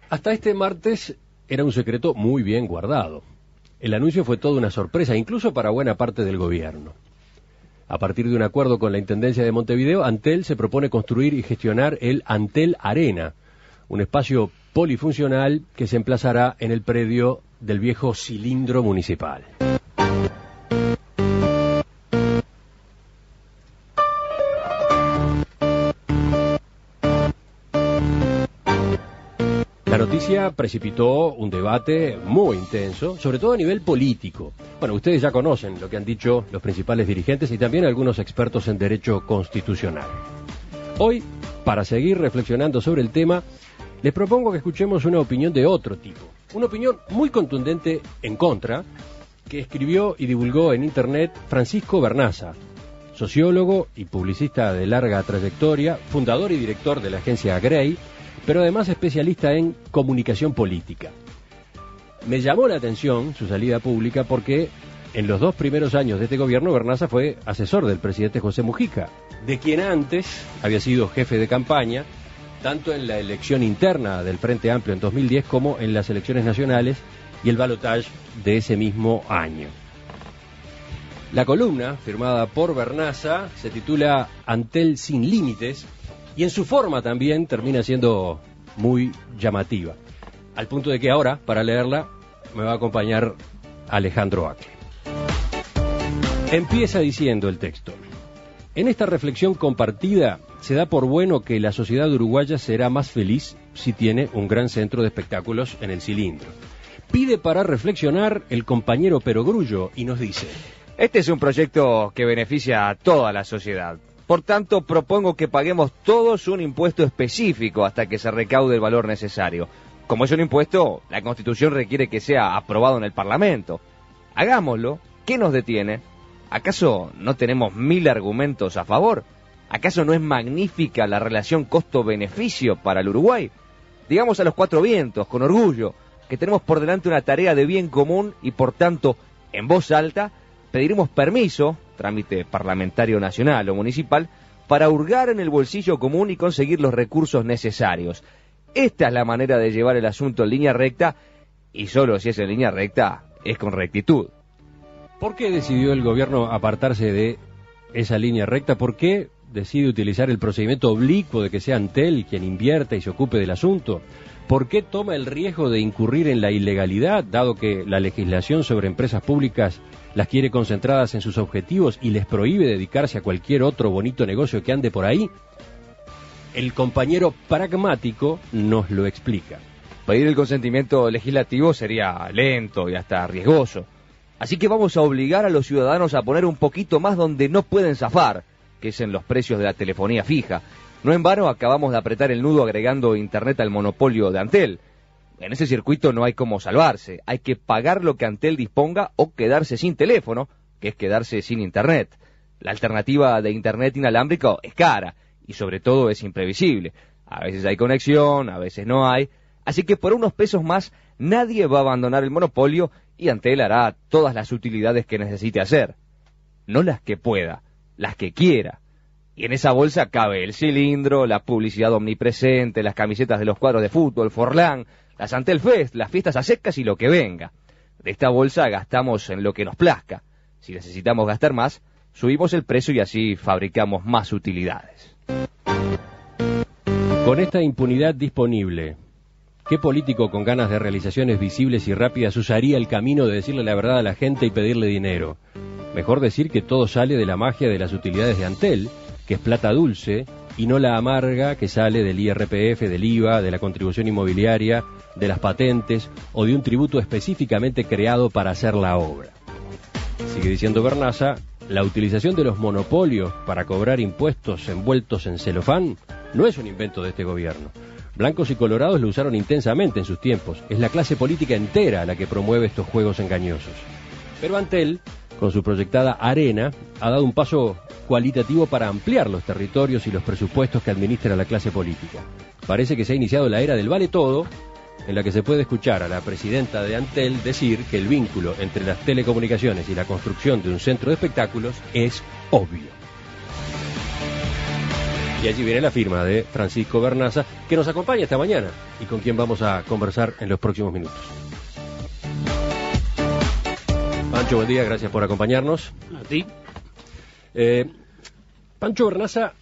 Hasta este martes era un secreto muy bien guardado. El anuncio fue toda una sorpresa, incluso para buena parte del gobierno. A partir de un acuerdo con la Intendencia de Montevideo, Antel se propone construir y gestionar el Antel Arena, un espacio polifuncional que se emplazará en el predio del viejo cilindro municipal. La noticia precipitó un debate muy intenso, sobre todo a nivel político. Bueno, ustedes ya conocen lo que han dicho los principales dirigentes y también algunos expertos en derecho constitucional. Hoy, para seguir reflexionando sobre el tema, les propongo que escuchemos una opinión de otro tipo. Una opinión muy contundente en contra, que escribió y divulgó en Internet Francisco Bernaza, sociólogo y publicista de larga trayectoria, fundador y director de la agencia Grey, pero además especialista en comunicación política. Me llamó la atención su salida pública porque en los 2 primeros años de este gobierno Bernaza fue asesor del presidente José Mujica, de quien antes había sido jefe de campaña, tanto en la elección interna del Frente Amplio en 2010 como en las elecciones nacionales y el balotaje de ese mismo año. La columna, firmada por Bernaza, se titula Antel sin límites, y en su forma también termina siendo muy llamativa. Al punto de que ahora, para leerla, me va a acompañar Alejandro Acle. Empieza diciendo el texto: en esta reflexión compartida, se da por bueno que la sociedad uruguaya será más feliz si tiene un gran centro de espectáculos en el cilindro. Pide para reflexionar el compañero Perogrullo y nos dice: este es un proyecto que beneficia a toda la sociedad. Por tanto, propongo que paguemos todos un impuesto específico hasta que se recaude el valor necesario. Como es un impuesto, la Constitución requiere que sea aprobado en el Parlamento. Hagámoslo. ¿Qué nos detiene? ¿Acaso no tenemos 1000 argumentos a favor? ¿Acaso no es magnífica la relación costo-beneficio para el Uruguay? Digamos a los 4 vientos, con orgullo, que tenemos por delante una tarea de bien común y por tanto, en voz alta, pediremos permiso, trámite parlamentario nacional o municipal, para hurgar en el bolsillo común y conseguir los recursos necesarios. Esta es la manera de llevar el asunto en línea recta, y solo si es en línea recta, es con rectitud. ¿Por qué decidió el gobierno apartarse de esa línea recta? ¿Por qué decide utilizar el procedimiento oblicuo de que sea Antel quien invierta y se ocupe del asunto? ¿Por qué toma el riesgo de incurrir en la ilegalidad, dado que la legislación sobre empresas públicas las quiere concentradas en sus objetivos y les prohíbe dedicarse a cualquier otro bonito negocio que ande por ahí? El compañero pragmático nos lo explica. Pedir el consentimiento legislativo sería lento y hasta riesgoso. Así que vamos a obligar a los ciudadanos a poner un poquito más donde no pueden zafar, que es en los precios de la telefonía fija. No en vano acabamos de apretar el nudo agregando Internet al monopolio de Antel. En ese circuito no hay cómo salvarse. Hay que pagar lo que Antel disponga o quedarse sin teléfono, que es quedarse sin Internet. La alternativa de Internet inalámbrico es cara y sobre todo es imprevisible. A veces hay conexión, a veces no hay. Así que por unos pesos más nadie va a abandonar el monopolio y Antel hará todas las utilidades que necesite hacer. No las que pueda, las que quiera. Y en esa bolsa cabe el cilindro, la publicidad omnipresente, las camisetas de los cuadros de fútbol, Forlán, las Antel Fest, las fiestas a secas y lo que venga. De esta bolsa gastamos en lo que nos plazca. Si necesitamos gastar más, subimos el precio y así fabricamos más utilidades. Con esta impunidad disponible, ¿qué político con ganas de realizaciones visibles y rápidas usaría el camino de decirle la verdad a la gente y pedirle dinero? Mejor decir que todo sale de la magia de las utilidades de Antel, que es plata dulce, y no la amarga que sale del IRPF, del IVA, de la contribución inmobiliaria, de las patentes o de un tributo específicamente creado para hacer la obra. Sigue diciendo Bernaza, la utilización de los monopolios para cobrar impuestos envueltos en celofán no es un invento de este gobierno. Blancos y colorados lo usaron intensamente en sus tiempos. Es la clase política entera la que promueve estos juegos engañosos. Pero Antel, con su proyectada Arena, ha dado un paso cualitativo para ampliar los territorios y los presupuestos que administra la clase política. Parece que se ha iniciado la era del vale todo, en la que se puede escuchar a la presidenta de Antel decir que el vínculo entre las telecomunicaciones y la construcción de un centro de espectáculos es obvio. Y allí viene la firma de Francisco Vernaza, que nos acompaña esta mañana y con quien vamos a conversar en los próximos minutos. Pancho, buen día, gracias por acompañarnos. A ti. Pancho Vernaza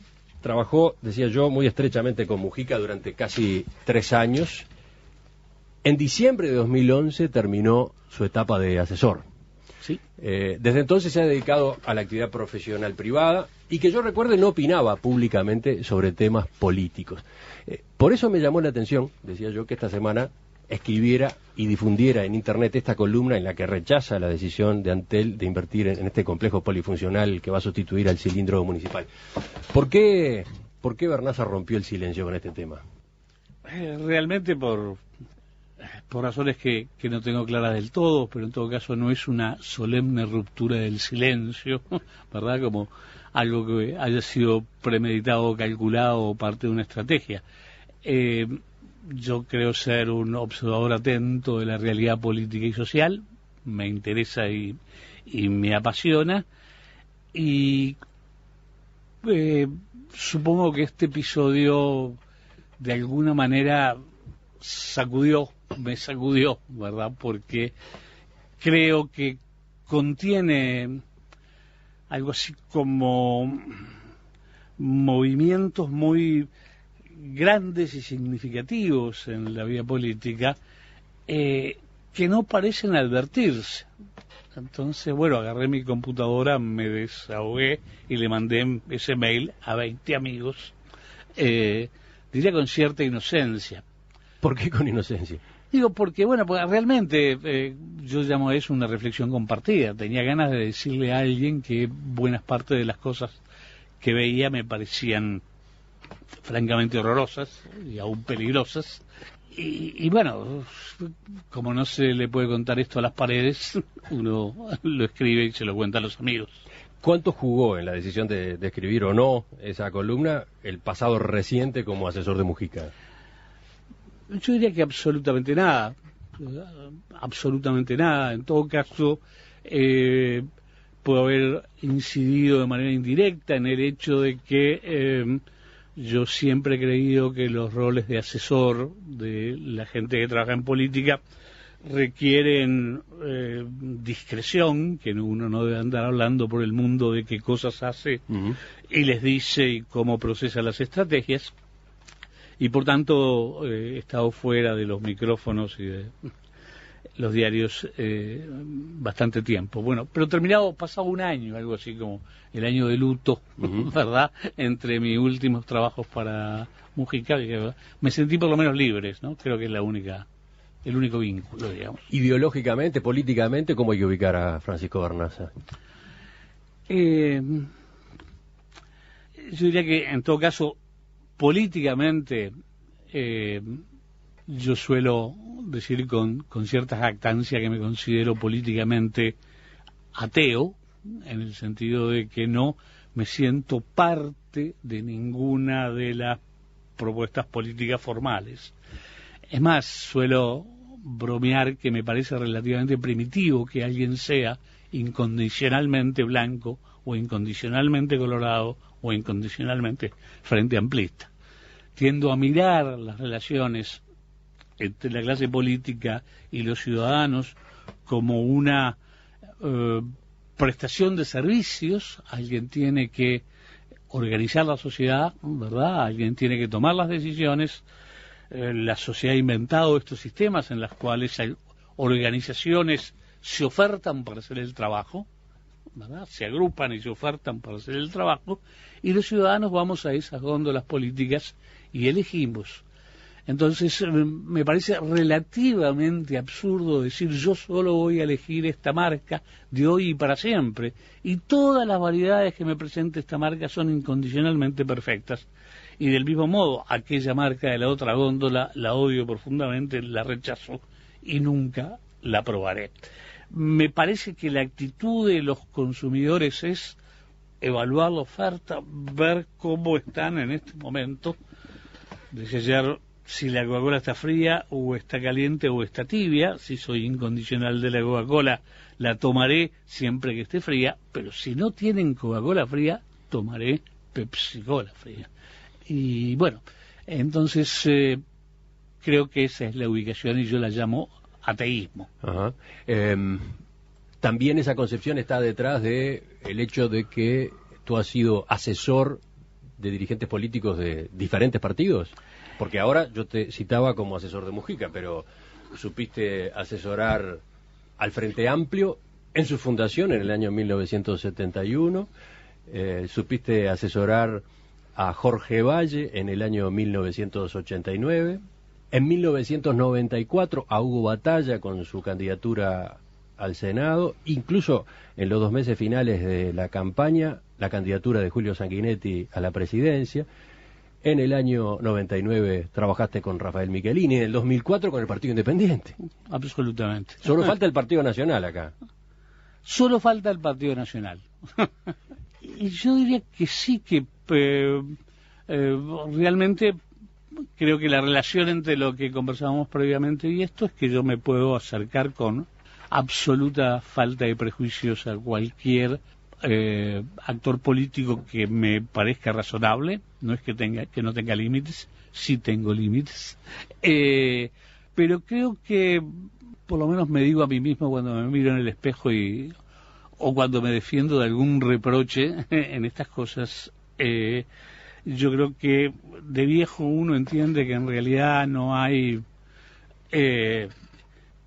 trabajó, decía yo, muy estrechamente con Mujica durante casi 3 años. En diciembre de 2011 terminó su etapa de asesor. Sí. Desde entonces se ha dedicado a la actividad profesional privada y que yo recuerde no opinaba públicamente sobre temas políticos. Por eso me llamó la atención, decía yo, que esta semana escribiera y difundiera en Internet esta columna en la que rechaza la decisión de Antel de invertir en este complejo polifuncional que va a sustituir al cilindro municipal. ¿Por qué Vernaza rompió el silencio con este tema? Realmente por razones que no tengo claras del todo, pero en todo caso no es una solemne ruptura del silencio, ¿verdad? Como algo que haya sido premeditado, calculado o parte de una estrategia. Yo creo ser un observador atento de la realidad política y social, me interesa y me apasiona, y supongo que este episodio de alguna manera me sacudió, ¿verdad? Porque creo que contiene algo así como movimientos muy grandes y significativos en la vida política que no parecen advertirse. Entonces, bueno, agarré mi computadora, me desahogué y le mandé ese mail a 20 amigos, diría con cierta inocencia. ¿Por qué con inocencia? Digo, porque, bueno, pues realmente yo llamo a eso una reflexión compartida. Tenía ganas de decirle a alguien que buenas partes de las cosas que veía me parecían francamente horrorosas y aún peligrosas. Y bueno, como no se le puede contar esto a las paredes, uno lo escribe y se lo cuenta a los amigos. ¿Cuánto jugó en la decisión de escribir o no esa columna el pasado reciente como asesor de Mujica? Yo diría que absolutamente nada. En todo caso, puedo haber incidido de manera indirecta en el hecho de que yo siempre he creído que los roles de asesor de la gente que trabaja en política requieren discreción, que uno no debe andar hablando por el mundo de qué cosas hace y les dice y cómo procesa las estrategias. Y por tanto he estado fuera de los micrófonos y de los diarios bastante tiempo. Bueno, pero pasado un año, algo así como el año de luto, ¿verdad? Entre mis últimos trabajos para Mujica, que me sentí por lo menos libres, ¿no? Creo que es el único vínculo, digamos. Ideológicamente, políticamente, ¿cómo hay que ubicar a Francisco Vernaza? Yo diría que en todo caso políticamente, yo suelo decir con cierta jactancia que me considero políticamente ateo, en el sentido de que no me siento parte de ninguna de las propuestas políticas formales. Es más, suelo bromear que me parece relativamente primitivo que alguien sea incondicionalmente blanco o incondicionalmente colorado o incondicionalmente frente amplista. Tiendo a mirar las relaciones entre la clase política y los ciudadanos como una prestación de servicios. Alguien tiene que organizar la sociedad, ¿verdad? Alguien tiene que tomar las decisiones. La sociedad ha inventado estos sistemas en los cuales hay organizaciones se ofertan para hacer el trabajo, ¿verdad? Se agrupan y se ofertan para hacer el trabajo, y los ciudadanos vamos a esas góndolas políticas y elegimos. Entonces me parece relativamente absurdo decir yo solo voy a elegir esta marca de hoy y para siempre, y todas las variedades que me presente esta marca son incondicionalmente perfectas, y del mismo modo aquella marca de la otra góndola la odio profundamente, la rechazo y nunca la probaré. Me parece que la actitud de los consumidores es evaluar la oferta, ver cómo están en este momento. Desde ayer, si la Coca-Cola está fría o está caliente o está tibia. Si soy incondicional de la Coca-Cola, la tomaré siempre que esté fría, pero si no tienen Coca-Cola fría, tomaré Pepsi-Cola fría. Y bueno, entonces creo que esa es la ubicación y yo la llamo ateísmo. Ajá. También esa concepción está detrás de el hecho de que tú has sido asesor de dirigentes políticos de diferentes partidos, porque ahora yo te citaba como asesor de Mujica, pero supiste asesorar al Frente Amplio en su fundación en el año 1971, supiste asesorar a Jorge Valle en el año 1989, en 1994 a Hugo Batalla con su candidatura al Senado, incluso en los 2 meses finales de la campaña, la candidatura de Julio Sanguinetti a la presidencia. En el año 99 trabajaste con Rafael Michelini, en el 2004 con el Partido Independiente. Absolutamente. Solo falta el Partido Nacional acá. Solo falta el Partido Nacional. Y yo diría que sí, que realmente creo que la relación entre lo que conversábamos previamente y esto es que yo me puedo acercar con absoluta falta de prejuicios a cualquier actor político que me parezca razonable. No es que no tenga límites, sí tengo límites, pero creo que por lo menos me digo a mí mismo cuando me miro en el espejo o cuando me defiendo de algún reproche en estas cosas, yo creo que de viejo uno entiende que en realidad no hay que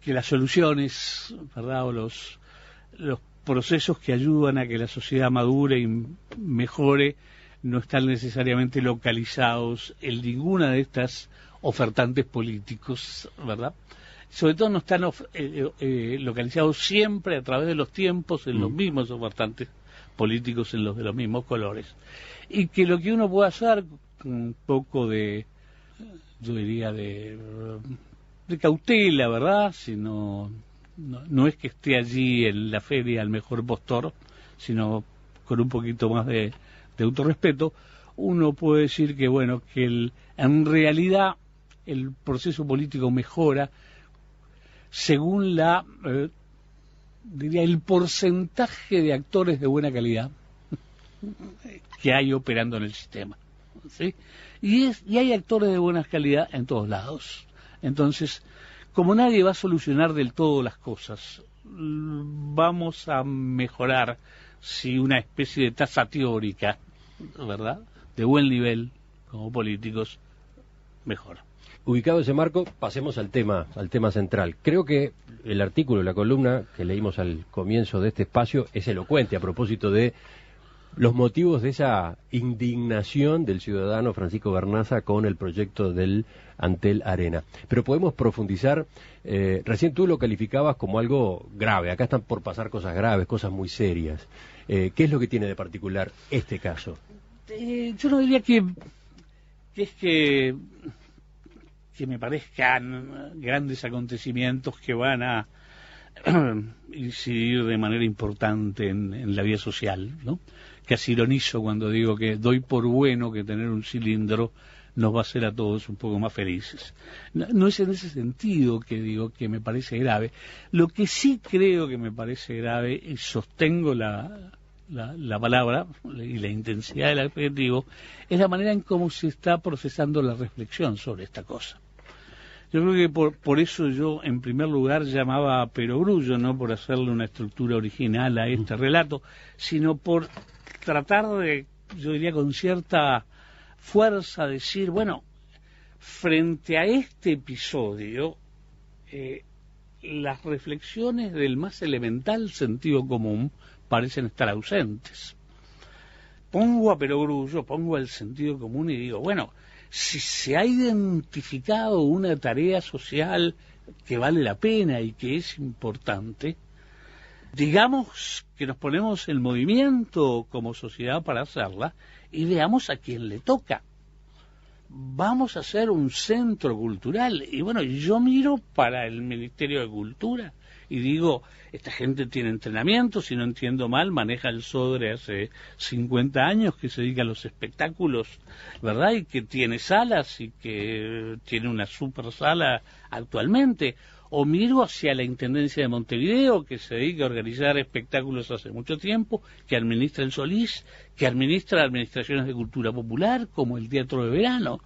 las soluciones, ¿verdad?, o los procesos que ayudan a que la sociedad madure y mejore no están necesariamente localizados en ninguna de estas ofertantes políticos, ¿verdad? Sobre todo no están localizados siempre a través de los tiempos en los mismos ofertantes políticos, en los de los mismos colores. Y que lo que uno puede hacer con un poco de, yo diría, de cautela, ¿verdad? Si no es que esté allí en la feria el mejor postor, sino con un poquito más de autorrespeto, uno puede decir que, bueno, que en realidad el proceso político mejora según diría, el porcentaje de actores de buena calidad que hay operando en el sistema, ¿sí? Y hay actores de buena calidad en todos lados. Entonces, como nadie va a solucionar del todo las cosas, vamos a mejorar si una especie de tasa teórica, ¿verdad?, de buen nivel como políticos, mejora. Ubicado ese marco, pasemos al tema central. Creo que el artículo, la columna que leímos al comienzo de este espacio es elocuente a propósito de los motivos de esa indignación del ciudadano Francisco Garnaza con el proyecto del Antel Arena. Pero podemos profundizar, recién tú lo calificabas como algo grave, acá están por pasar cosas graves, cosas muy serias. ¿Qué es lo que tiene de particular este caso? Yo no diría que me parezcan grandes acontecimientos que van a incidir de manera importante en la vida social, ¿no? Casi ironizo cuando digo que doy por bueno que tener un cilindro nos va a hacer a todos un poco más felices. No es en ese sentido que digo que me parece grave. Lo que sí creo que me parece grave, y sostengo la palabra y la intensidad del adjetivo, es la manera en cómo se está procesando la reflexión sobre esta cosa. Yo creo que por eso yo, en primer lugar, llamaba a Perogrullo, no por hacerle una estructura original a este relato, sino por tratar de, yo diría con cierta fuerza, decir, bueno, frente a este episodio, las reflexiones del más elemental sentido común parecen estar ausentes. Pongo a Perogrullo, pongo el sentido común y digo, bueno, si se ha identificado una tarea social que vale la pena y que es importante, digamos que nos ponemos en movimiento como sociedad para hacerla y veamos a quién le toca. Vamos a hacer un centro cultural y bueno, yo miro para el Ministerio de Cultura, y digo, esta gente tiene entrenamiento, si no entiendo mal, maneja el Sodre hace 50 años, que se dedica a los espectáculos, ¿verdad? Y que tiene salas y que tiene una super sala actualmente. O miro hacia la Intendencia de Montevideo, que se dedica a organizar espectáculos hace mucho tiempo, que administra el Solís, que administra administraciones de cultura popular, como el Teatro de Verano.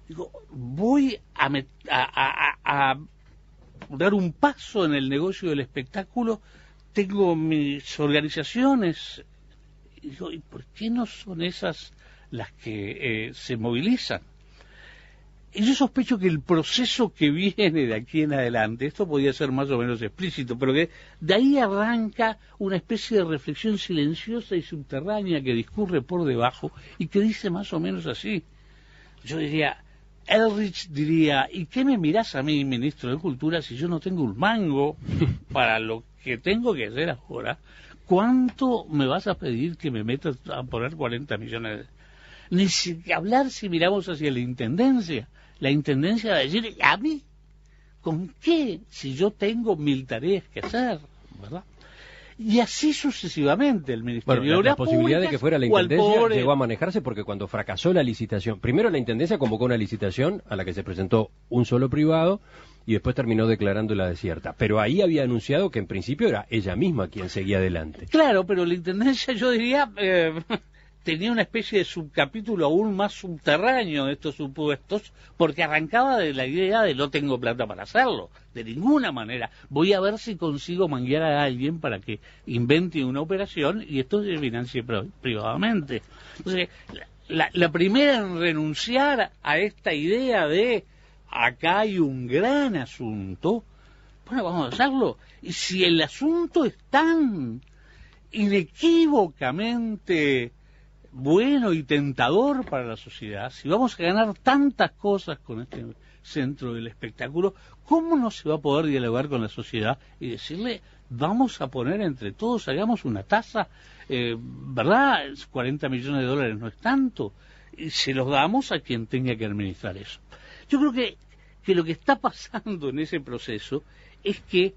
Digo, voy a dar un paso en el negocio del espectáculo, tengo mis organizaciones. Digo, ¿y por qué no son esas las que se movilizan? Y yo sospecho que el proceso que viene de aquí en adelante, esto podría ser más o menos explícito, pero que de ahí arranca una especie de reflexión silenciosa y subterránea que discurre por debajo y que dice más o menos así. Yo diría, Eldridge diría, ¿y qué me mirás a mí, ministro de Cultura, si yo no tengo un mango para lo que tengo que hacer ahora? ¿Cuánto me vas a pedir que me metas a poner 40 millones? Ni siquiera hablar si miramos hacia la Intendencia. La Intendencia va a decir, ¿a mí? ¿Con qué? Si yo tengo 1000 tareas que hacer, ¿verdad? Y así sucesivamente el Ministerio de Obras la posibilidad Públicas, de que fuera la Intendencia llegó a manejarse porque cuando fracasó la licitación, primero la Intendencia convocó una licitación a la que se presentó un solo privado y después terminó declarándola desierta. Pero ahí había anunciado que en principio era ella misma quien seguía adelante. Claro, pero la Intendencia, yo diría, tenía una especie de subcapítulo aún más subterráneo de estos supuestos, porque arrancaba de la idea de no tengo plata para hacerlo, de ninguna manera. Voy a ver si consigo manguear a alguien para que invente una operación y esto se financie privadamente. Entonces, la primera en renunciar a esta idea de acá hay un gran asunto, bueno, vamos a hacerlo. Y si el asunto es tan inequívocamente bueno y tentador para la sociedad, si vamos a ganar tantas cosas con este centro del espectáculo, ¿cómo no se va a poder dialogar con la sociedad y decirle, vamos a poner entre todos, hagamos una tasa, ¿verdad? 40 millones de dólares no es tanto, y se los damos a quien tenga que administrar eso. Yo creo que lo que está pasando en ese proceso es que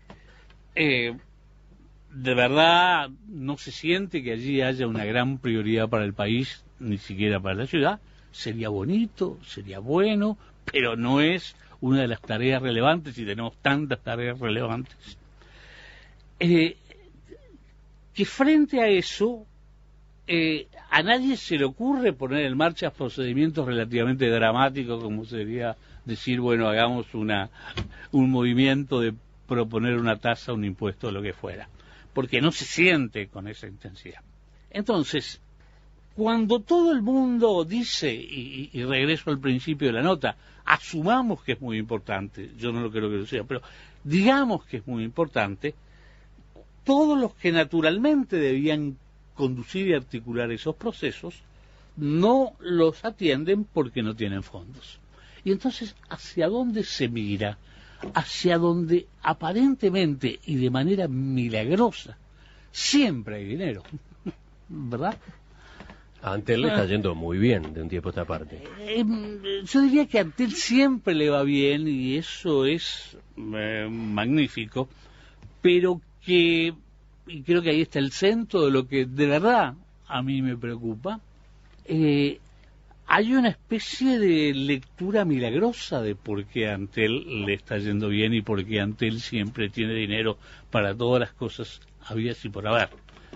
de verdad no se siente que allí haya una gran prioridad para el país, ni siquiera para la ciudad. Sería bonito, sería bueno, pero no es una de las tareas relevantes y tenemos tantas tareas relevantes. Que frente a eso a nadie se le ocurre poner en marcha procedimientos relativamente dramáticos, como sería decir, bueno, hagamos un movimiento de proponer una tasa, un impuesto, lo que fuera, porque no se siente con esa intensidad. Entonces, cuando todo el mundo dice, y regreso al principio de la nota, asumamos que es muy importante, yo no lo creo que lo sea, pero digamos que es muy importante, todos los que naturalmente debían conducir y articular esos procesos no los atienden porque no tienen fondos. Y entonces, ¿hacia dónde se mira? Hacia donde aparentemente y de manera milagrosa siempre hay dinero, ¿verdad? A Antel le está yendo muy bien de un tiempo a esta parte. Yo diría que a Antel siempre le va bien y eso es magnífico, pero y creo que ahí está el centro de lo que de verdad a mí me preocupa. Hay una especie de lectura milagrosa de por qué a Antel le está yendo bien y por qué Antel siempre tiene dinero para todas las cosas habidas y por haber,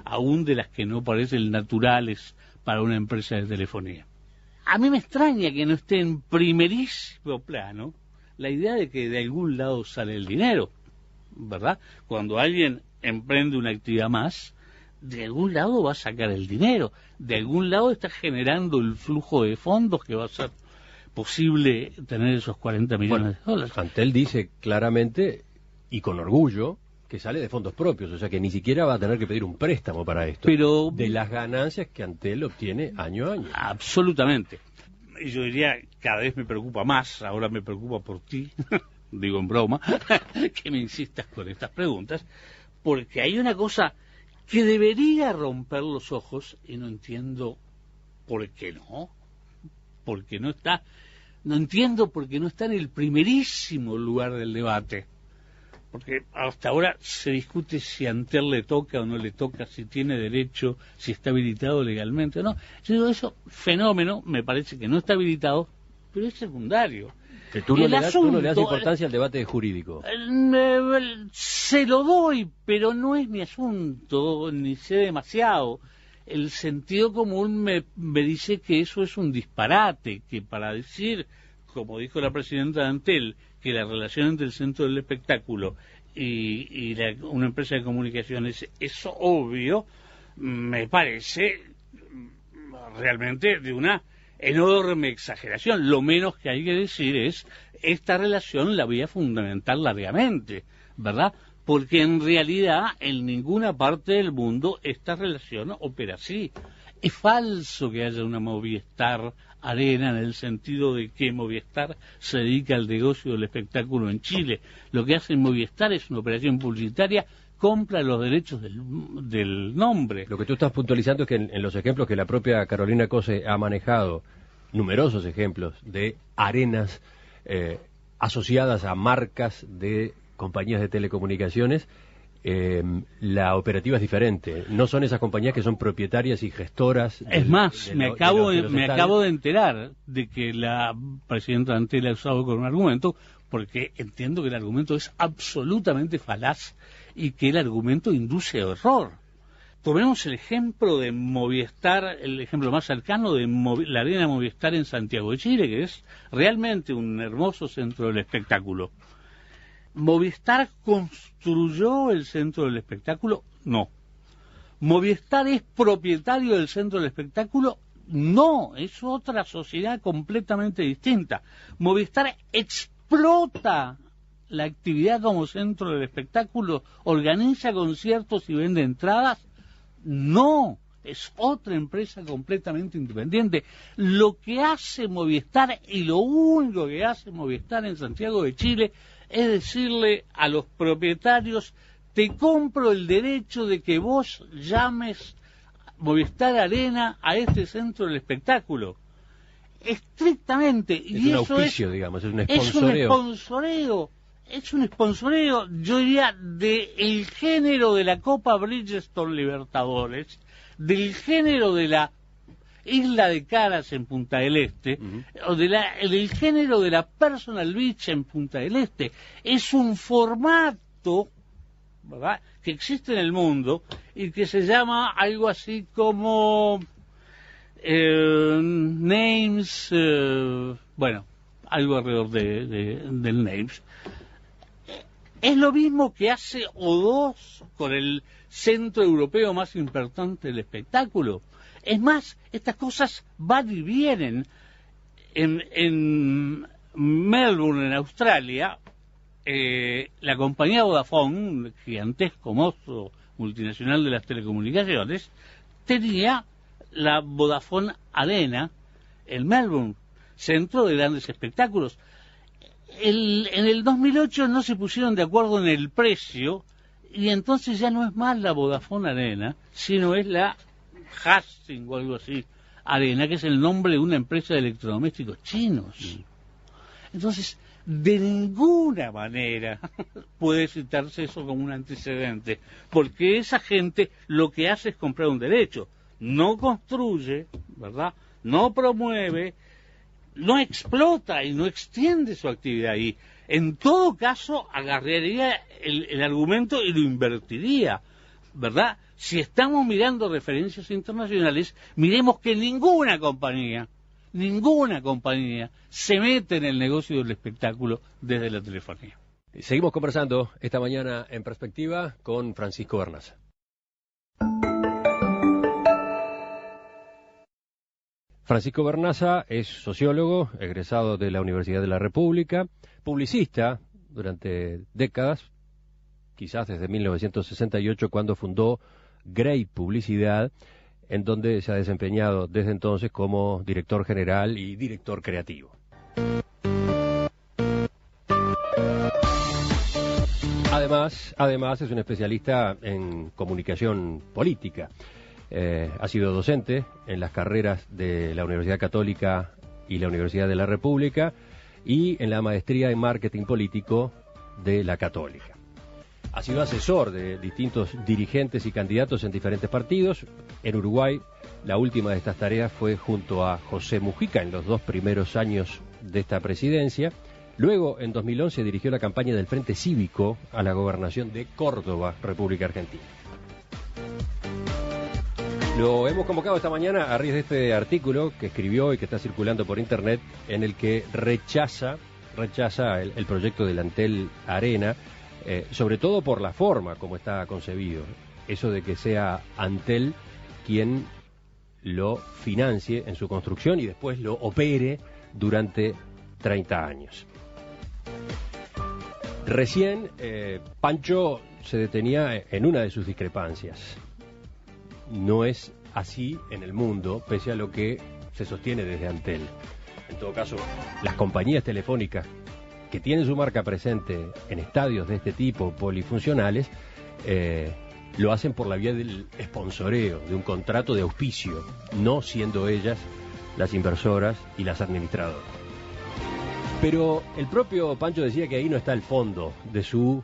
aún de las que no parecen naturales para una empresa de telefonía. A mí me extraña que no esté en primerísimo plano la idea de que de algún lado sale el dinero, ¿verdad? Cuando alguien emprende una actividad más, de algún lado va a sacar el dinero, de algún lado está generando el flujo de fondos que va a ser posible tener esos 40 millones de dólares. Antel dice claramente y con orgullo que sale de fondos propios, o sea que ni siquiera va a tener que pedir un préstamo para esto, pero de las ganancias que Antel obtiene año a año. Absolutamente. Y yo diría, cada vez me preocupa más, ahora me preocupa por ti, digo en broma, que me insistas con estas preguntas, porque hay una cosa que debería romper los ojos y no entiendo por qué no, porque no entiendo por qué no está en el primerísimo lugar del debate. porque hasta ahora se discute si a Antel le toca o no le toca, si tiene derecho, si está habilitado legalmente o no. Yo digo, eso fenómeno me parece que no está habilitado, pero es secundario. Que tú no le das importancia al debate jurídico. Se lo doy, pero no es mi asunto, ni sé demasiado. El sentido común me dice que eso es un disparate, que para decir, como dijo la presidenta de Antel, que la relación entre el centro del espectáculo y una empresa de comunicaciones es obvio, me parece realmente de una enorme exageración. Lo menos que hay que decir es, esta relación la voy a fundamentar largamente, ¿verdad? Porque en realidad en ninguna parte del mundo esta relación opera así. Es falso que haya una Movistar Arena, en el sentido de que Movistar se dedica al negocio del espectáculo en Chile. Lo que hace Movistar es una operación publicitaria, compra los derechos del nombre. Lo que tú estás puntualizando es que en los ejemplos que la propia Carolina Cose ha manejado, numerosos ejemplos de arenas asociadas a marcas de compañías de telecomunicaciones, la operativa es diferente. No son esas compañías que son propietarias y gestoras. Es más, me acabo de enterar de que la presidenta Antel ha usado con un argumento, porque entiendo que el argumento es absolutamente falaz y que el argumento induce a error. Tomemos el ejemplo de Movistar, el ejemplo más cercano de la Arena Movistar en Santiago de Chile, que es realmente un hermoso centro del espectáculo. ¿Movistar construyó el centro del espectáculo? No. ¿Movistar es propietario del centro del espectáculo? No, es otra sociedad completamente distinta. ¿Movistar explota la actividad como centro del espectáculo, organiza conciertos y vende entradas? No, es otra empresa completamente independiente. Lo que hace Movistar, y lo único que hace Movistar en Santiago de Chile, es decirle a los propietarios: te compro el derecho de que vos llames Movistar Arena a este centro del espectáculo. Estrictamente. Es un auspicio, digamos, es un sponsoreo. Es un sponsoreo, yo diría, del género de la Copa Bridgestone Libertadores, del género de la Isla de Caras en Punta del Este, o del género de la Personal Beach en Punta del Este. Es un formato, ¿verdad?, que existe en el mundo y que se llama algo así como Names, bueno, algo alrededor del Names. Es lo mismo que hace O2 con el centro europeo más importante del espectáculo. Es más, estas cosas van y vienen. En Melbourne, en Australia, la compañía Vodafone, gigantesco monstruo multinacional de las telecomunicaciones, tenía la Vodafone Arena en Melbourne, centro de grandes espectáculos. En el 2008 no se pusieron de acuerdo en el precio y entonces ya no es más la Vodafone Arena, sino es la Hastings o algo así Arena, que es el nombre de una empresa de electrodomésticos chinos. Entonces, de ninguna manera puede citarse eso como un antecedente, porque esa gente lo que hace es comprar un derecho, no construye, ¿verdad?, no promueve, no explota y no extiende su actividad ahí. En todo caso, agarraría el argumento y lo invertiría, ¿verdad? Si estamos mirando referencias internacionales, miremos que ninguna compañía se mete en el negocio del espectáculo desde la telefonía. Seguimos conversando esta mañana en Perspectiva con Francisco Bernaza. Francisco Bernaza es sociólogo, egresado de la Universidad de la República, publicista durante décadas, quizás desde 1968, cuando fundó Grey Publicidad, en donde se ha desempeñado desde entonces como director general y director creativo. Además es un especialista en comunicación política. Ha sido docente en las carreras de la Universidad Católica y la Universidad de la República y en la maestría en marketing político de la Católica. Ha sido asesor de distintos dirigentes y candidatos en diferentes partidos. En Uruguay, la última de estas tareas fue junto a José Mujica en los 2 primeros años de esta presidencia. Luego, en 2011, dirigió la campaña del Frente Cívico a la gobernación de Córdoba, República Argentina. Lo hemos convocado esta mañana a raíz de este artículo que escribió y que está circulando por internet, en el que rechaza el proyecto del Antel Arena, sobre todo por la forma como está concebido. Eso de que sea Antel quien lo financie en su construcción y después lo opere durante 30 años. Recién Pancho se detenía en una de sus discrepancias. No es así en el mundo, pese a lo que se sostiene desde Antel. En todo caso, las compañías telefónicas que tienen su marca presente en estadios de este tipo, polifuncionales, lo hacen por la vía del sponsoreo, de un contrato de auspicio, no siendo ellas las inversoras y las administradoras. Pero el propio Pancho decía que ahí no está el fondo de su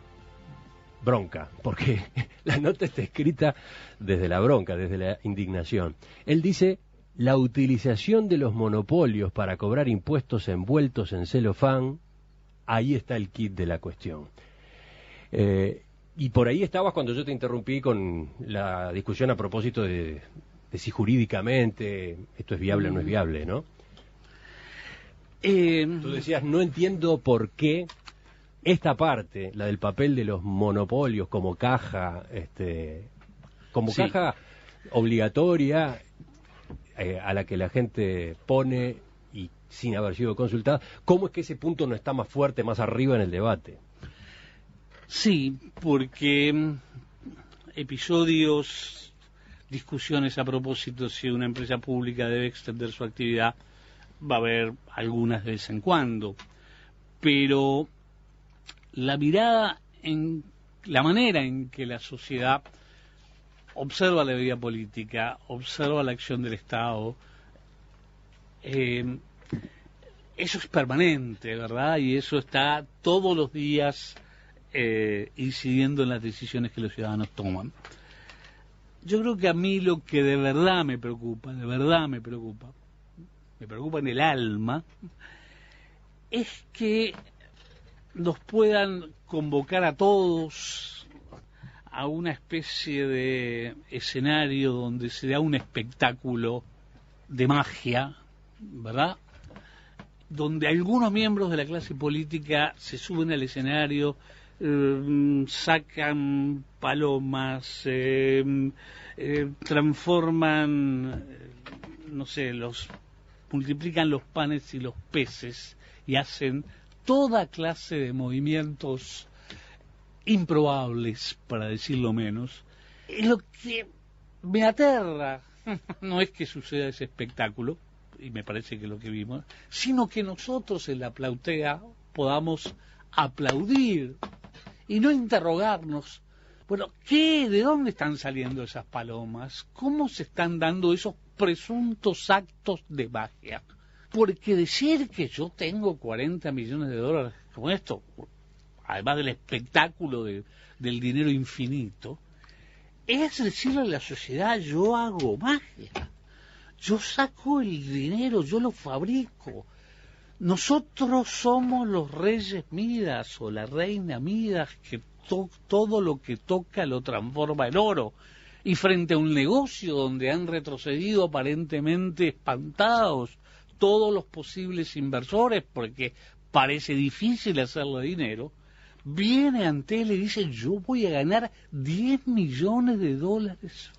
bronca, porque la nota está escrita desde la bronca, desde la indignación. Él dice: la utilización de los monopolios para cobrar impuestos envueltos en celofán, ahí está el kit de la cuestión. Y por ahí estabas cuando yo te interrumpí con la discusión a propósito de si jurídicamente esto es viable o no es viable, ¿no? Tú decías, no entiendo por qué esta parte, la del papel de los monopolios como caja, caja obligatoria a la que la gente pone y sin haber sido consultada, ¿cómo es que ese punto no está más fuerte, más arriba en el debate? Sí, porque episodios, discusiones a propósito si una empresa pública debe extender su actividad, va a haber algunas de vez en cuando, pero la mirada en la manera en que la sociedad observa la vida política, observa la acción del Estado, eso es permanente, ¿verdad? Y eso está todos los días incidiendo en las decisiones que los ciudadanos toman. Yo creo que a mí lo que de verdad me preocupa en el alma, es que nos puedan convocar a todos a una especie de escenario donde se da un espectáculo de magia, ¿verdad? Donde algunos miembros de la clase política se suben al escenario, sacan palomas, transforman, multiplican los panes y los peces y hacen toda clase de movimientos improbables, para decirlo menos. Lo que me aterra no es que suceda ese espectáculo, y me parece que lo que vimos, sino que nosotros en la platea podamos aplaudir y no interrogarnos, bueno, ¿de dónde están saliendo esas palomas? ¿Cómo se están dando esos presuntos actos de magia? Porque decir que yo tengo 40 millones de dólares con esto, además del espectáculo del dinero infinito, es decirle a la sociedad: yo hago magia, yo saco el dinero, yo lo fabrico. Nosotros somos los reyes Midas o la reina Midas, que todo lo que toca lo transforma en oro. Y frente a un negocio donde han retrocedido aparentemente espantados todos los posibles inversores, porque parece difícil hacerle dinero, viene Antel y dice: yo voy a ganar 10 millones de dólares.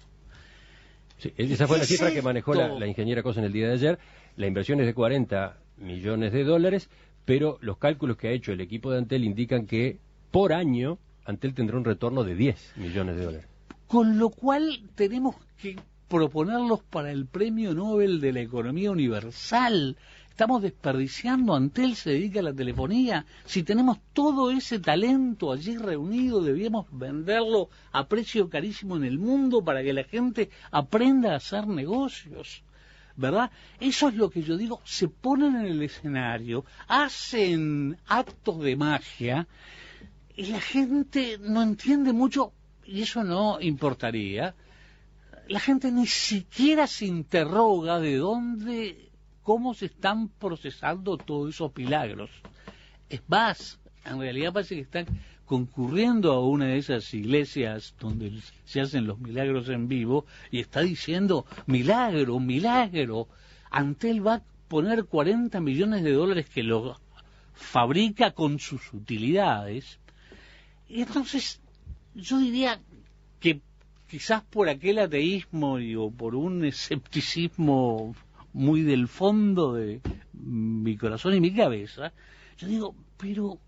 Sí, esa fue la cifra que manejó la ingeniera Cosa en el día de ayer. La inversión es de 40 millones de dólares, pero los cálculos que ha hecho el equipo de Antel indican que por año Antel tendrá un retorno de 10 millones de dólares. Con lo cual tenemos que proponerlos para el Premio Nobel de la Economía Universal. Estamos desperdiciando. Antel se dedica a la telefonía. Si tenemos todo ese talento allí reunido, debíamos venderlo a precio carísimo en el mundo para que la gente aprenda a hacer negocios, ¿verdad? Eso es lo que yo digo. Se ponen en el escenario, hacen actos de magia y la gente no entiende mucho, y eso no importaría. La gente ni siquiera se interroga de dónde, cómo se están procesando todos esos milagros. Es más, en realidad parece que están concurriendo a una de esas iglesias donde se hacen los milagros en vivo y está diciendo, milagro, milagro. Antel va a poner $40 millones que lo fabrica con sus utilidades. Y entonces yo diría que quizás por aquel ateísmo o por un escepticismo muy del fondo de mi corazón y mi cabeza, yo digo, pero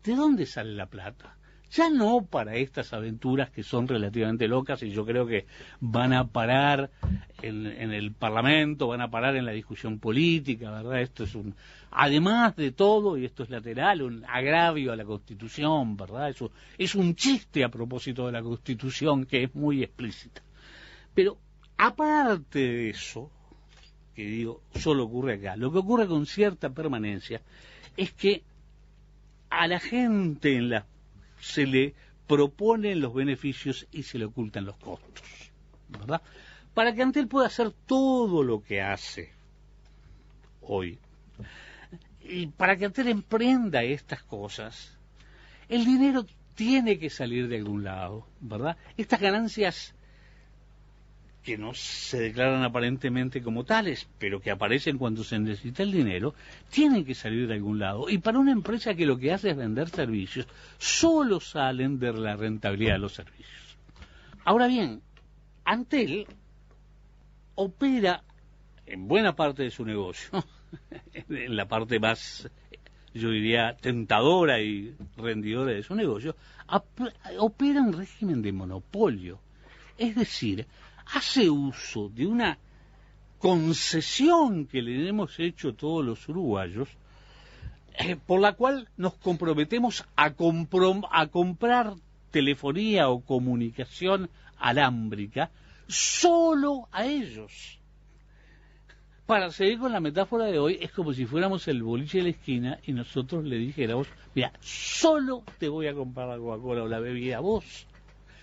¿de dónde sale la plata? Ya no para estas aventuras que son relativamente locas y yo creo que van a parar en el Parlamento, van a parar en la discusión política, ¿verdad? Esto es además de todo, y esto es lateral, un agravio a la Constitución, ¿verdad? Eso es un chiste a propósito de la Constitución que es muy explícita. Pero aparte de eso, que digo, solo ocurre acá, lo que ocurre con cierta permanencia es que a la gente se le proponen los beneficios y se le ocultan los costos, ¿verdad? Para que Antel pueda hacer todo lo que hace hoy, y para que Antel emprenda estas cosas, el dinero tiene que salir de algún lado, ¿verdad? Estas ganancias que no se declaran aparentemente como tales, pero que aparecen cuando se necesita el dinero, tienen que salir de algún lado. Y para una empresa que lo que hace es vender servicios, solo salen de la rentabilidad de los servicios. Ahora bien, Antel opera en buena parte de su negocio, en la parte más, yo diría, tentadora y rendidora de su negocio, opera en régimen de monopolio. Es decir, hace uso de una concesión que le hemos hecho todos los uruguayos, por la cual nos comprometemos a comprar telefonía o comunicación alámbrica solo a ellos. Para seguir con la metáfora de hoy, es como si fuéramos el boliche de la esquina y nosotros le dijéramos, mira, solo te voy a comprar la Coca-Cola o la bebida a vos.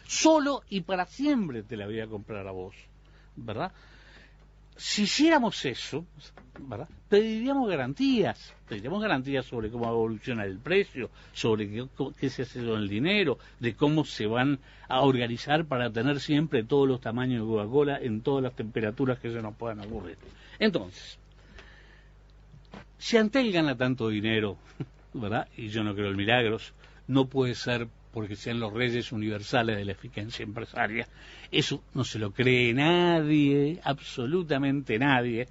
Solo y para siempre te la voy a comprar a vos, ¿verdad? Si hiciéramos eso, ¿verdad? Pediríamos garantías sobre cómo va a evolucionar el precio, sobre qué se hace con el dinero, de cómo se van a organizar para tener siempre todos los tamaños de Coca-Cola en todas las temperaturas que se nos puedan ocurrir. Entonces, si Antel gana tanto dinero, ¿verdad? Y yo no creo en milagros, no puede ser porque sean los reyes universales de la eficiencia empresaria. Eso no se lo cree nadie, absolutamente nadie.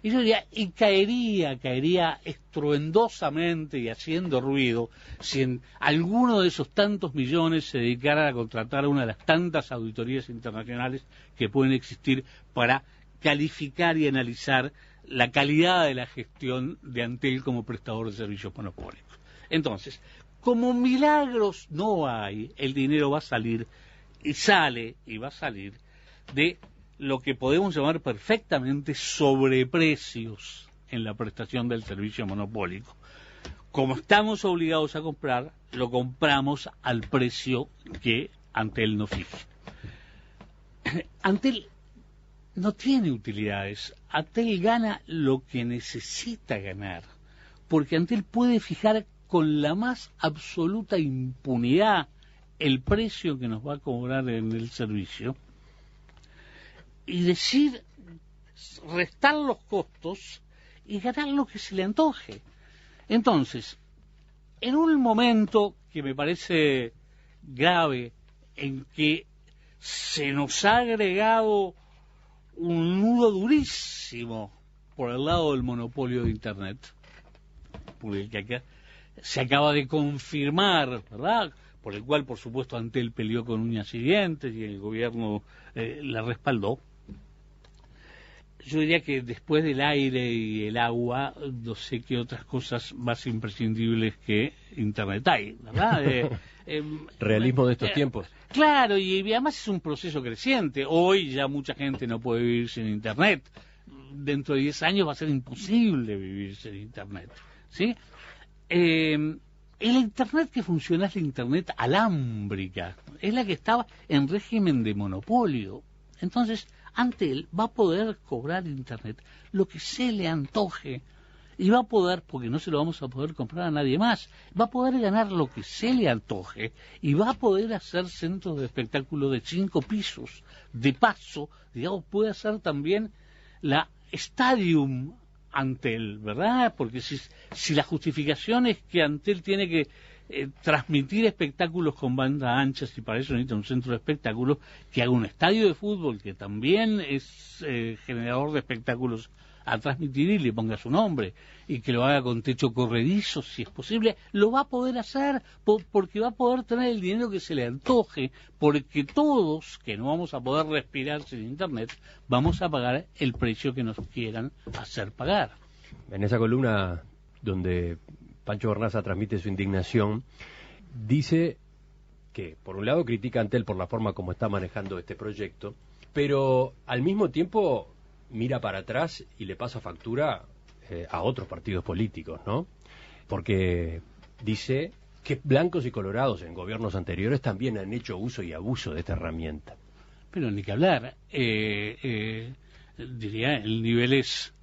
Y yo diría, y caería estruendosamente y haciendo ruido si en alguno de esos tantos millones se dedicara a contratar a una de las tantas auditorías internacionales que pueden existir para calificar y analizar la calidad de la gestión de Antel como prestador de servicios monopólicos. Entonces, como milagros no hay, el dinero va a salir y sale y va a salir de lo que podemos llamar perfectamente sobreprecios en la prestación del servicio monopólico. Como estamos obligados a comprar, lo compramos al precio que Antel nos fije. Antel no tiene utilidades. Antel gana lo que necesita ganar, porque Antel puede fijar con la más absoluta impunidad el precio que nos va a cobrar en el servicio y decir, restar los costos y ganar lo que se le antoje. Entonces, en un momento que me parece grave, en que se nos ha agregado un nudo durísimo por el lado del monopolio de Internet, porque acá se acaba de confirmar, ¿verdad?, por el cual, por supuesto, Antel peleó con uñas y dientes y el gobierno la respaldó. Yo diría que después del aire y el agua, no sé qué otras cosas más imprescindibles que Internet hay, ¿verdad? Realismo de estos tiempos. Claro, y además es un proceso creciente. Hoy ya mucha gente no puede vivir sin Internet. Dentro de 10 años va a ser imposible vivir sin Internet, ¿sí? la Internet que funciona es la Internet alámbrica, es la que estaba en régimen de monopolio. Entonces, Antel va a poder cobrar Internet lo que se le antoje, y va a poder, porque no se lo vamos a poder comprar a nadie más, va a poder ganar lo que se le antoje, y va a poder hacer centros de espectáculo de 5 pisos. De paso, digamos, puede hacer también la Stadium Antel, ¿verdad? Porque si la justificación es que Antel tiene que transmitir espectáculos con banda ancha, y para eso necesita un centro de espectáculos, que haga un estadio de fútbol que también es generador de espectáculos a transmitir y le ponga su nombre, y que lo haga con techo corredizo, si es posible, lo va a poder hacer, porque va a poder tener el dinero que se le antoje, porque todos, que no vamos a poder respirar sin Internet, vamos a pagar el precio que nos quieran hacer pagar. En esa columna donde Pancho Barnaza transmite su indignación, dice que, por un lado, critica a Antel por la forma como está manejando este proyecto, pero al mismo tiempo mira para atrás y le pasa factura a otros partidos políticos, ¿no? Porque dice que blancos y colorados en gobiernos anteriores también han hecho uso y abuso de esta herramienta. Pero ni que hablar, diría, el nivel es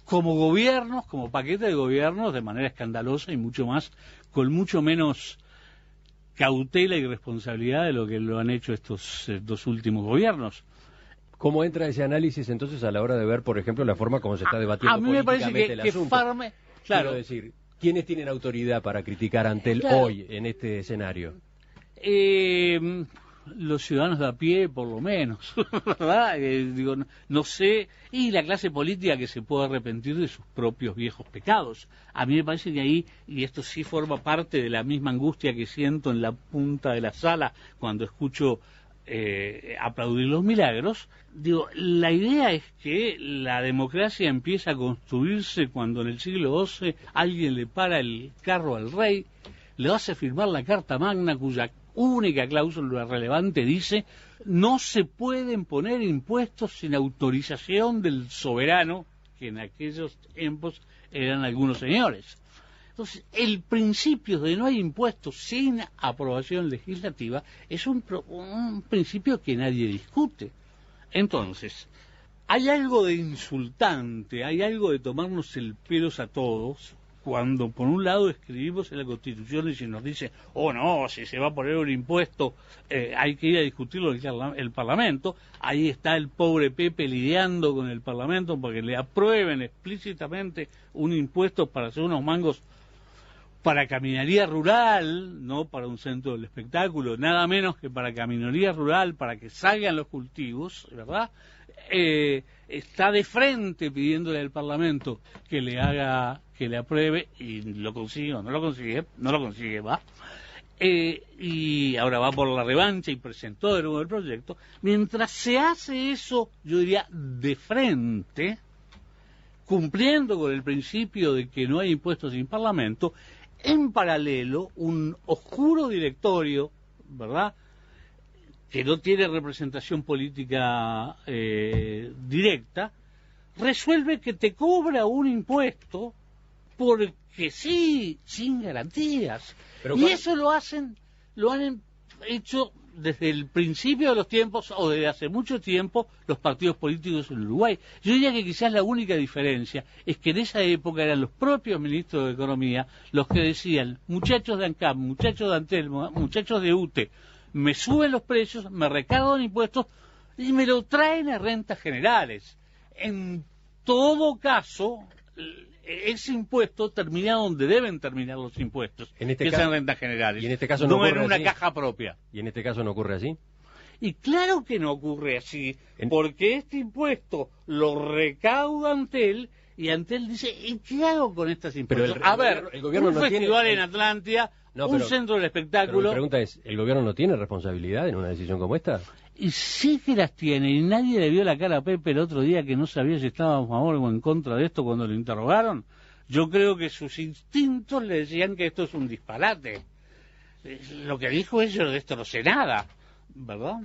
como gobiernos, como paquete de gobiernos, de manera escandalosa y mucho más, con mucho menos cautela y responsabilidad de lo que lo han hecho estos dos últimos gobiernos. ¿Cómo entra ese análisis entonces a la hora de ver, por ejemplo, la forma como se está debatiendo a mí me parece políticamente el asunto? Claro. Quiero decir, ¿quiénes tienen autoridad para criticar a Antel hoy en este escenario? Los ciudadanos de a pie, por lo menos, ¿verdad? Digo, no sé, y la clase política que se puede arrepentir de sus propios viejos pecados. A mí me parece que ahí, y esto sí forma parte de la misma angustia que siento en la punta de la sala cuando escucho aplaudir los milagros, digo, la idea es que la democracia empieza a construirse cuando en el siglo XII alguien le para el carro al rey, le hace firmar la Carta Magna, cuya única cláusula relevante dice: no se pueden poner impuestos sin autorización del soberano, que en aquellos tiempos eran algunos señores. Entonces, el principio de no hay impuestos sin aprobación legislativa es un principio que nadie discute. Entonces, hay algo de insultante, hay algo de tomarnos el pelo a todos, cuando por un lado escribimos en la Constitución y se nos dice: oh no, si se va a poner un impuesto hay que ir a discutirlo en el Parlamento. Ahí está el pobre Pepe lidiando con el Parlamento porque le aprueben explícitamente un impuesto para hacer unos mangos para caminaría rural, no para un centro del espectáculo, nada menos que para caminaría rural, para que salgan los cultivos, ¿verdad? Está de frente pidiéndole al Parlamento que le haga, que le apruebe, y lo consigue o no lo consigue, va. Y ahora va por la revancha y presentó de nuevo el proyecto. Mientras se hace eso, yo diría, de frente, cumpliendo con el principio de que no hay impuestos sin Parlamento, en paralelo, un oscuro directorio, ¿verdad?, que no tiene representación política directa, resuelve que te cobra un impuesto porque sí, sin garantías. Pero y eso lo han hecho desde el principio de los tiempos, o desde hace mucho tiempo, los partidos políticos en Uruguay. Yo diría que quizás la única diferencia es que en esa época eran los propios ministros de Economía los que decían: muchachos de ANCAP, muchachos de Antel, muchachos de UTE, me suben los precios, me recargan impuestos y me lo traen a rentas generales. En todo caso, ese impuesto termina donde deben terminar los impuestos, que es en rentas generales, y en este caso no en una caja propia. ¿Y en este caso no ocurre así? Y claro que no ocurre así, porque este impuesto lo recauda Antel, y Antel dice: ¿y qué hago con estas impuestos? Pero el gobierno un no festival tiene... en Atlántida, un centro del espectáculo... Pero mi pregunta es, ¿el gobierno no tiene responsabilidad en una decisión como esta? Y sí que las tiene, y nadie le vio la cara a Pepe el otro día que no sabía si estaba a favor o en contra de esto cuando lo interrogaron. Yo creo que sus instintos le decían que esto es un disparate. Lo que dijo ellos de esto no sé nada, ¿verdad?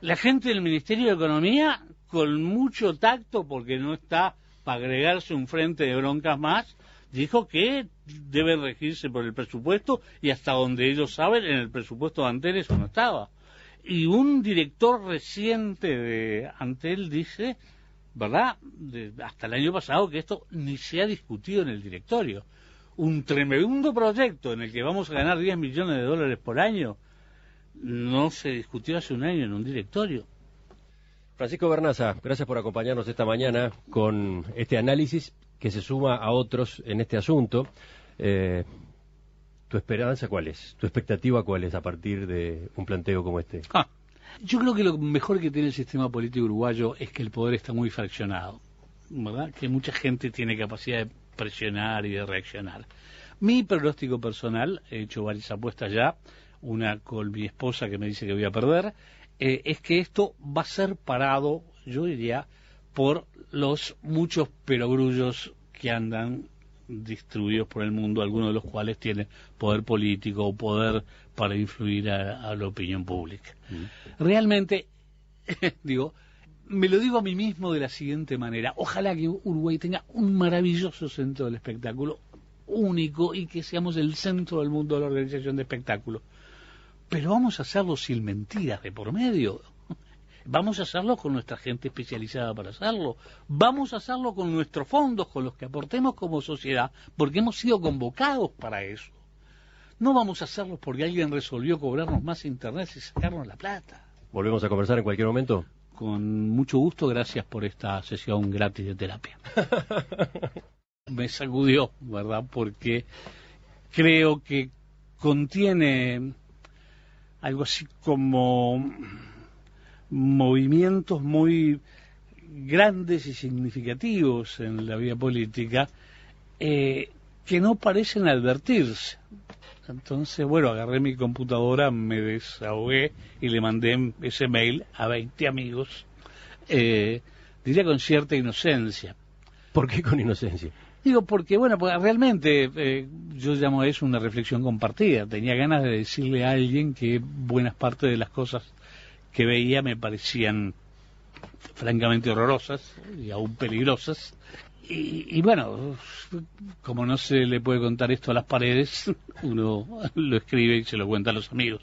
La gente del Ministerio de Economía, con mucho tacto, porque no está para agregarse un frente de broncas más, dijo que debe regirse por el presupuesto y hasta donde ellos saben, en el presupuesto de Antel eso no estaba. Y un director reciente de Antel dice, ¿verdad?, hasta el año pasado, que esto ni se ha discutido en el directorio. Un tremendo proyecto en el que vamos a ganar 10 millones de dólares por año no se discutió hace un año en un directorio. Francisco Bernaza, gracias por acompañarnos esta mañana con este análisis que se suma a otros en este asunto. ¿Tu esperanza cuál es? ¿Tu expectativa cuál es a partir de un planteo como este? Yo creo que lo mejor que tiene el sistema político uruguayo es que el poder está muy fraccionado, ¿verdad? Que mucha gente tiene capacidad de presionar y de reaccionar. Mi pronóstico personal, he hecho varias apuestas ya, una con mi esposa que me dice que voy a perder, es que esto va a ser parado, yo diría, por los muchos perogrullos que andan distribuidos por el mundo, algunos de los cuales tienen poder político o poder para influir a la opinión pública. Realmente, me lo digo a mí mismo de la siguiente manera: ojalá que Uruguay tenga un maravilloso centro del espectáculo, único, y que seamos el centro del mundo de la organización de espectáculos. Pero vamos a hacerlo sin mentiras de por medio. Vamos a hacerlo con nuestra gente especializada para hacerlo. Vamos a hacerlo con nuestros fondos, con los que aportemos como sociedad, porque hemos sido convocados para eso. No vamos a hacerlo porque alguien resolvió cobrarnos más internet y sacarnos la plata. ¿Volvemos a conversar en cualquier momento? Con mucho gusto, gracias por esta sesión gratis de terapia. Me sacudió, ¿verdad? Porque creo que contiene algo así como movimientos muy grandes y significativos en la vida política que no parecen advertirse. Entonces, bueno, agarré mi computadora, me desahogué y le mandé ese mail a 20 amigos, diría con cierta inocencia. ¿Por qué con inocencia? Digo, porque realmente yo llamo a eso una reflexión compartida. Tenía ganas de decirle a alguien que buenas partes de las cosas que veía me parecían francamente horrorosas y aún peligrosas. Y bueno, como no se le puede contar esto a las paredes, uno lo escribe y se lo cuenta a los amigos.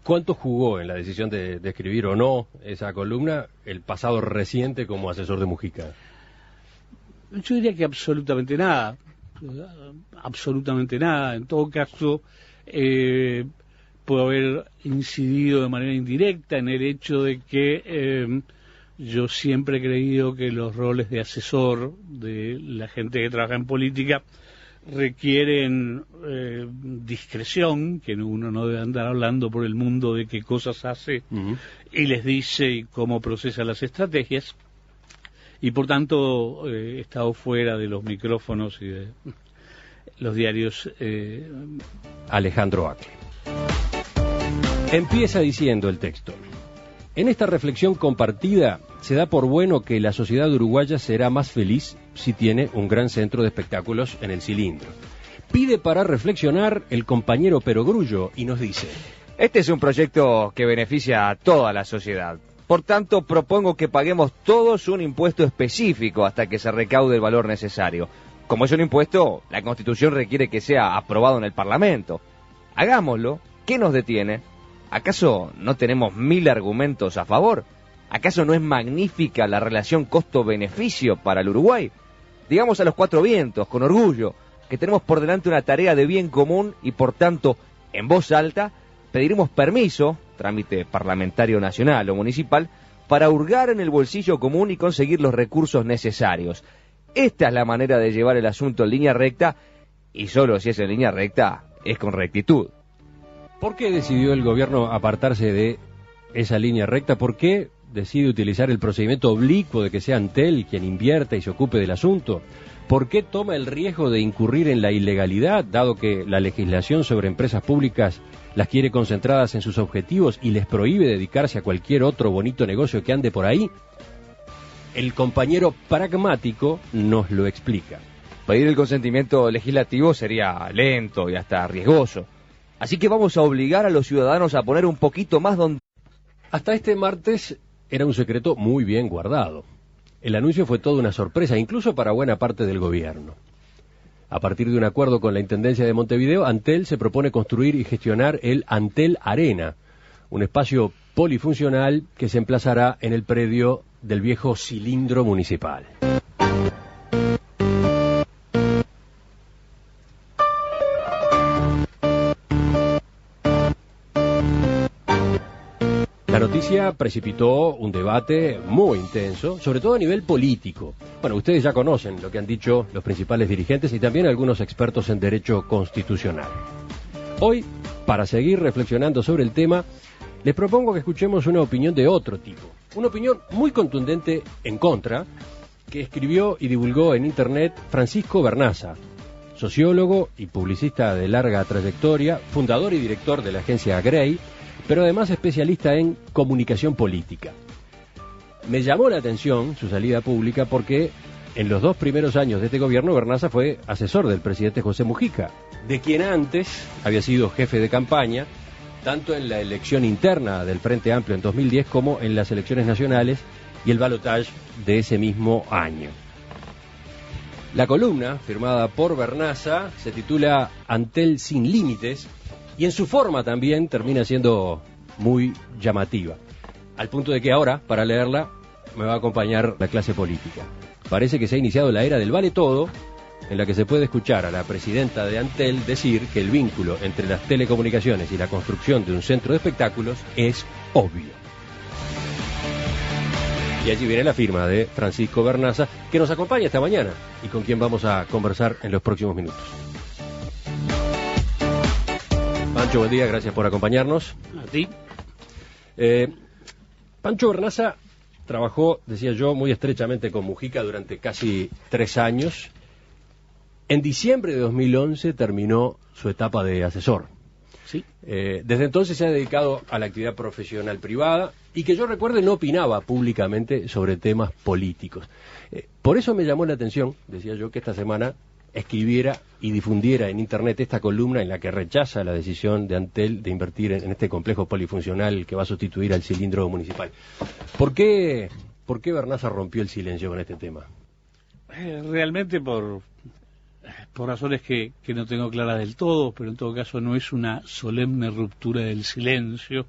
¿Cuánto jugó en la decisión de escribir o no esa columna el pasado reciente como asesor de Mujica? Yo diría que absolutamente nada. Absolutamente nada. En todo caso, puedo haber incidido de manera indirecta en el hecho de que yo siempre he creído que los roles de asesor de la gente que trabaja en política requieren discreción, que uno no debe andar hablando por el mundo de qué cosas hace y les dice y cómo procesa las estrategias, y por tanto he estado fuera de los micrófonos y de los diarios. Alejandro Acle. Empieza diciendo el texto: en esta reflexión compartida se da por bueno que la sociedad uruguaya será más feliz si tiene un gran centro de espectáculos en el cilindro. Pide para reflexionar el compañero Perogrullo y nos dice: este es un proyecto que beneficia a toda la sociedad. Por tanto, propongo que paguemos todos un impuesto específico hasta que se recaude el valor necesario. Como es un impuesto, la Constitución requiere que sea aprobado en el Parlamento. Hagámoslo. ¿Qué nos detiene? ¿Acaso no tenemos 1000 argumentos a favor? ¿Acaso no es magnífica la relación costo-beneficio para el Uruguay? Digamos a los cuatro vientos, con orgullo, que tenemos por delante una tarea de bien común y, por tanto, en voz alta, pediremos permiso, trámite parlamentario nacional o municipal, para hurgar en el bolsillo común y conseguir los recursos necesarios. Esta es la manera de llevar el asunto en línea recta, y solo si es en línea recta, es con rectitud. ¿Por qué decidió el gobierno apartarse de esa línea recta? ¿Por qué decide utilizar el procedimiento oblicuo de que sea Antel quien invierta y se ocupe del asunto? ¿Por qué toma el riesgo de incurrir en la ilegalidad, dado que la legislación sobre empresas públicas las quiere concentradas en sus objetivos y les prohíbe dedicarse a cualquier otro bonito negocio que ande por ahí? El compañero pragmático nos lo explica. Pedir el consentimiento legislativo sería lento y hasta riesgoso. Así que vamos a obligar a los ciudadanos a poner un poquito más donde... Hasta este martes era un secreto muy bien guardado. El anuncio fue toda una sorpresa, incluso para buena parte del gobierno. A partir de un acuerdo con la Intendencia de Montevideo, Antel se propone construir y gestionar el Antel Arena, un espacio polifuncional que se emplazará en el predio del viejo cilindro municipal. La noticia precipitó un debate muy intenso, sobre todo a nivel político. Bueno, ustedes ya conocen lo que han dicho los principales dirigentes y también algunos expertos en derecho constitucional. Hoy, para seguir reflexionando sobre el tema, les propongo que escuchemos una opinión de otro tipo. Una opinión muy contundente en contra, que escribió y divulgó en Internet Francisco Bernaza, sociólogo y publicista de larga trayectoria, fundador y director de la agencia Grey, pero además especialista en comunicación política. Me llamó la atención su salida pública porque en los 2 primeros años de este gobierno Bernaza fue asesor del presidente José Mujica, de quien antes había sido jefe de campaña, tanto en la elección interna del Frente Amplio en 2010 como en las elecciones nacionales y el balotaje de ese mismo año. La columna, firmada por Bernaza, se titula Antel sin límites, y en su forma también termina siendo muy llamativa, al punto de que ahora, para leerla, me va a acompañar la clase política. Parece que se ha iniciado la era del vale todo, en la que se puede escuchar a la presidenta de Antel decir que el vínculo entre las telecomunicaciones y la construcción de un centro de espectáculos es obvio. Y allí viene la firma de Francisco Bernaza, que nos acompaña esta mañana y con quien vamos a conversar en los próximos minutos. Pancho, buen día, gracias por acompañarnos. A ti. Pancho Bernaza trabajó, decía yo, muy estrechamente con Mujica durante casi 3 años. En diciembre de 2011 terminó su etapa de asesor. Sí. Desde entonces se ha dedicado a la actividad profesional privada y que yo recuerde no opinaba públicamente sobre temas políticos. Por eso me llamó la atención, decía yo, que esta semana escribiera y difundiera en Internet esta columna en la que rechaza la decisión de Antel de invertir en este complejo polifuncional que va a sustituir al cilindro municipal. ¿Por qué Bernaza rompió el silencio con este tema? Realmente por razones que no tengo claras del todo, pero en todo caso no es una solemne ruptura del silencio,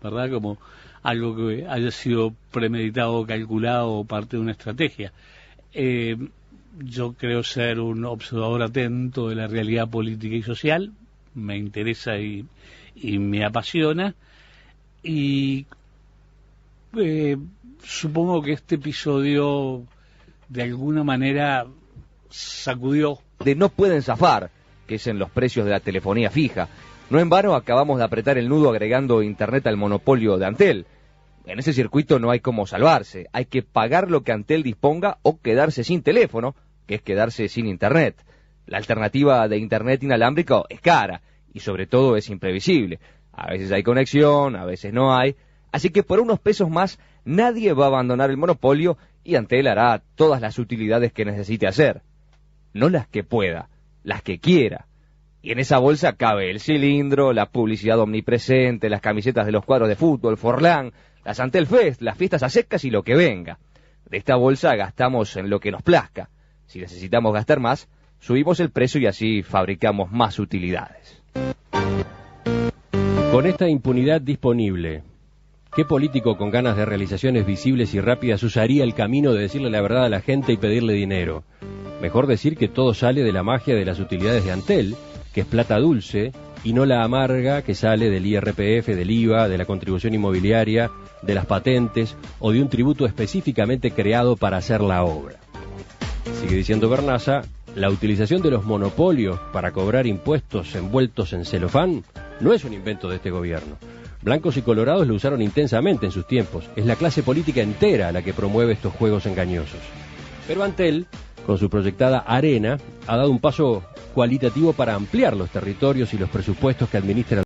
¿verdad? Como algo que haya sido premeditado, calculado o parte de una estrategia. Yo creo ser un observador atento de la realidad política y social, me interesa y me apasiona, y supongo que este episodio de alguna manera sacudió. De no pueden zafar, que es en los precios de la telefonía fija. No en vano acabamos de apretar el nudo agregando Internet al monopolio de Antel. En ese circuito no hay cómo salvarse, hay que pagar lo que Antel disponga o quedarse sin teléfono, que es quedarse sin Internet. La alternativa de Internet inalámbrico es cara y sobre todo es imprevisible. A veces hay conexión, a veces no hay. Así que por unos pesos más nadie va a abandonar el monopolio y Antel hará todas las utilidades que necesite hacer. No las que pueda, las que quiera. Y en esa bolsa cabe el cilindro, la publicidad omnipresente, las camisetas de los cuadros de fútbol, Forlán, las Antel Fest, las fiestas a secas y lo que venga. De esta bolsa gastamos en lo que nos plazca. Si necesitamos gastar más, subimos el precio y así fabricamos más utilidades. Con esta impunidad disponible, ¿qué político con ganas de realizaciones visibles y rápidas usaría el camino de decirle la verdad a la gente y pedirle dinero? Mejor decir que todo sale de la magia de las utilidades de Antel, que es plata dulce, y no la amarga que sale del IRPF, del IVA, de la contribución inmobiliaria, de las patentes o de un tributo específicamente creado para hacer la obra. Sigue diciendo Bernaza, la utilización de los monopolios para cobrar impuestos envueltos en celofán no es un invento de este gobierno. Blancos y colorados lo usaron intensamente en sus tiempos. Es la clase política entera la que promueve estos juegos engañosos. Pero Antel, con su proyectada Arena, ha dado un paso cualitativo para ampliar los territorios y los presupuestos que administra